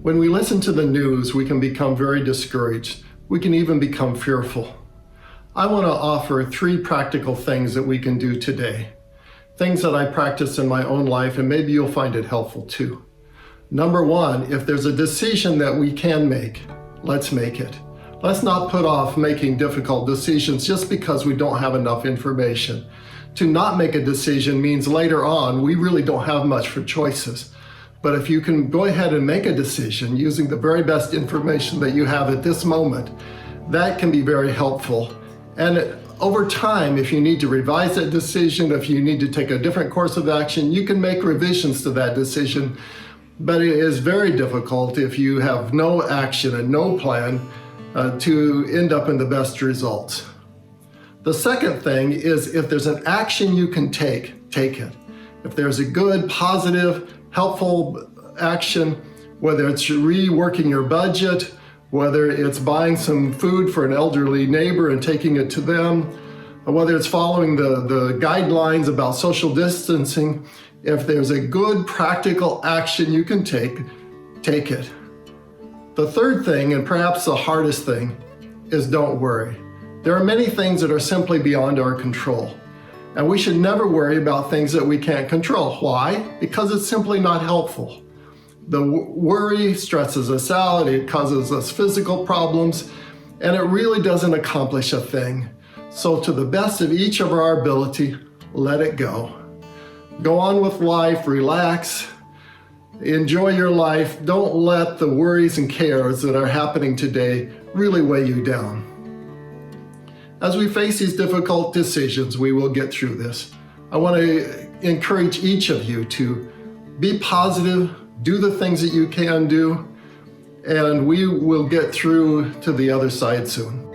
When we listen to the news, we can become very discouraged. We can even become fearful. I want to offer 3 practical things that we can do today. Things that I practice in my own life, and maybe you'll find it helpful too. Number 1, if there's a decision that we can make, let's make it. Let's not put off making difficult decisions just because we don't have enough information. To not make a decision means later on we really don't have much for choices. But if you can go ahead and make a decision using the very best information that you have at this moment, that can be very helpful. And over time, if you need to revise that decision, if you need to take a different course of action, you can make revisions to that decision. But it is very difficult if you have no action and no plan to end up in the best results. The second thing is, if there's an action you can take, take it. If there's a good, positive, helpful action, whether it's reworking your budget, whether it's buying some food for an elderly neighbor and taking it to them, or whether it's following the guidelines about social distancing, if there's a good practical action you can take, take it. The third thing, and perhaps the hardest thing, is don't worry. There are many things that are simply beyond our control. And we should never worry about things that we can't control. Why? Because it's simply not helpful. The worry stresses us out, it causes us physical problems, and it really doesn't accomplish a thing. So to the best of each of our ability, let it go. Go on with life, relax, enjoy your life. Don't let the worries and cares that are happening today really weigh you down. As we face these difficult decisions, we will get through this. I want to encourage each of you to be positive, do the things that you can do, and we will get through to the other side soon.